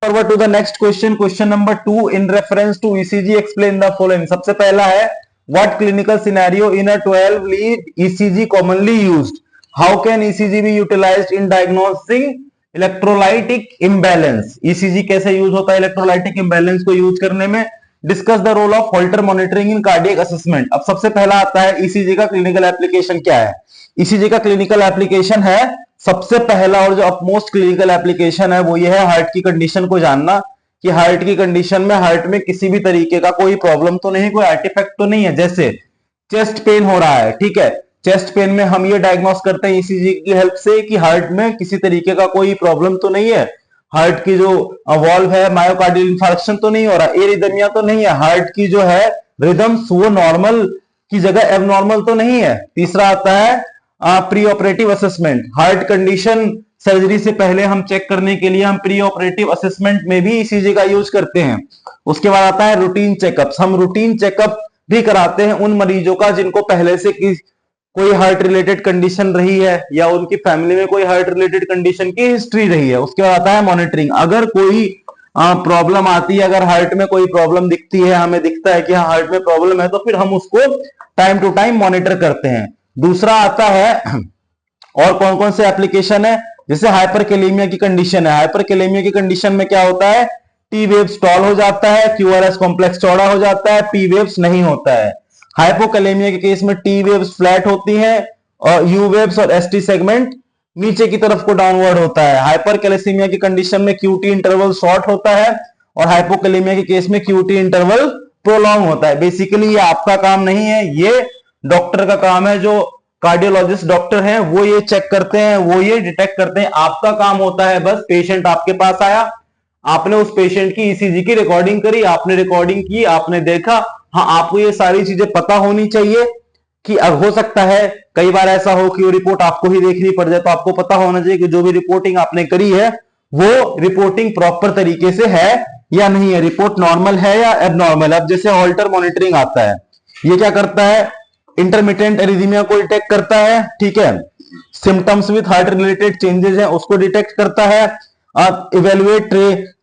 Forward to the next question, question number 2 in reference to ECG explain the following. सबसे पहला है what clinical scenario in a 12 lead ECG commonly used, how can ECG be utilised in diagnosing electrolytic imbalance. ECG कैसे use होता है electrolytic imbalance को use करने में। Discuss the role of Holter monitoring in cardiac assessment. अब सबसे पहला आता है ईसीजी का क्लिनिकल एप्लीकेशन क्या है। ईसीजी का क्लिनिकल एप्लीकेशन है, सबसे पहला और जो अपमोस्ट क्लिनिकल एप्लीकेशन है वो ये है हार्ट की कंडीशन को जानना कि हार्ट की कंडीशन में हार्ट में किसी भी तरीके का कोई प्रॉब्लम तो नहीं, कोई आर्टिफैक्ट तो नहीं है। जैसे चेस्ट पेन हो रहा है, ठीक है, चेस्ट पेन में हम ये डायग्नोस करते हैं ईसीजी की हेल्प से कि हार्ट में किसी तरीके का कोई प्रॉब्लम तो नहीं है, हार्ट की जो वॉल्व है मायोकार्डियल इंफार्क्शन तो नहीं हो रहा, एरिदमिया तो नहीं है, हार्ट की जो है रिदम्स वो नॉर्मल की जगह एबनॉर्मल तो नहीं है। तीसरा आता है pre operative assessment, heart condition surgery से पहले हम चेक करने के लिए हम प्री ऑपरेटिव असेसमेंट में भी ईसीजी का यूज करते हैं। उसके बाद आता है रूटीन चेकअप्स, हम रूटीन चेकअप भी कराते हैं उन मरीजों का जिनको पहले से कोई हार्ट रिलेटेड कंडीशन रही है या उनकी फैमिली में कोई हार्ट रिलेटेड कंडीशन की हिस्ट्री रही है। उसके बाद आता है मॉनिटरिंग, अगर कोई प्रॉब्लम आती है, अगर हार्ट में कोई प्रॉब्लम दिखती है, हमें दिखता है कि हाँ हार्ट में प्रॉब्लम है, तो फिर हम उसको टाइम टू टाइम मॉनिटर करते हैं। दूसरा आता है और कौन कौन से एप्लीकेशन है, जैसे हाइपरकेलेमिया की कंडीशन है, हाइपरकेलेमिया की कंडीशन में क्या होता है, टी वेव स्टॉल हो जाता है, क्यूआरएस कॉम्प्लेक्स चौड़ा हो जाता है, पी वेव्स नहीं होता है। हाइपोकैलेमिया के केस में टी वेव्स फ्लैट होती हैं और यू वेव्स और एसटी सेगमेंट नीचे की तरफ को डाउनवर्ड होता है। हाइपरकैलेसीमिया की कंडीशन में क्यूटी इंटरवल शॉर्ट होता है और हाइपोकैलेमिया के केस में क्यूटी इंटरवल प्रोलॉन्ग होता है। बेसिकली ये आपका काम नहीं है, ये डॉक्टर का काम है, जो कार्डियोलॉजिस्ट डॉक्टर हैं वो ये चेक करते हैं, वो ये डिटेक्ट करते हैं। आपका काम होता है बस पेशेंट आपके पास आया, आपने उस पेशेंट की ईसीजी की रिकॉर्डिंग करी, आपने रिकॉर्डिंग की, आपने देखा, हाँ आपको ये सारी चीजें पता होनी चाहिए कि अब हो सकता है कई बार ऐसा हो कि वो रिपोर्ट आपको ही देखनी पड़ जाए, तो आपको पता होना चाहिए कि जो भी रिपोर्टिंग आपने करी है वो रिपोर्टिंग प्रॉपर तरीके से है या नहीं है, रिपोर्ट नॉर्मल है या एबनॉर्मल। अब जैसे हॉल्टर मॉनिटरिंग आता है, ये क्या करता है, इंटरमिटेंट एरिथमिया को डिटेक्ट करता है, ठीक है, symptoms with heart related changes है उसको डिटेक्ट करता है, इवेलुएट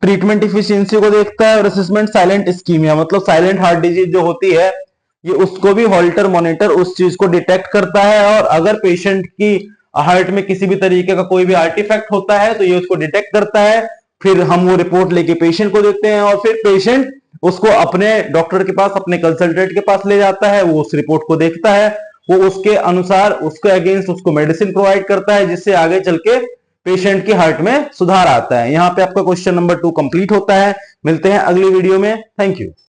ट्रीटमेंट इफिशियंसी को देखता है और असेसमेंट साइलेंट इस्कीमिया, मतलब साइलेंट हार्ट डिजीज जो होती है ये उसको भी हॉल्टर मॉनिटर उस चीज को डिटेक्ट करता है। और अगर पेशेंट की हार्ट में किसी भी तरीके का कोई भी आर्टिफैक्ट होता है तो ये उसको डिटेक्ट करता है, फिर हम वो रिपोर्ट लेके पेशेंट को देते हैं और फिर पेशेंट उसको अपने डॉक्टर के पास, अपने कंसल्टेंट के पास ले जाता है, वो उस रिपोर्ट को देखता है, वो उसके अनुसार उसके अगेंस्ट उसको मेडिसिन प्रोवाइड करता है जिससे आगे चल के पेशेंट के हार्ट में सुधार आता है। यहां पे आपका क्वेश्चन नंबर 2 कंप्लीट होता है। मिलते हैं अगली वीडियो में, थैंक यू।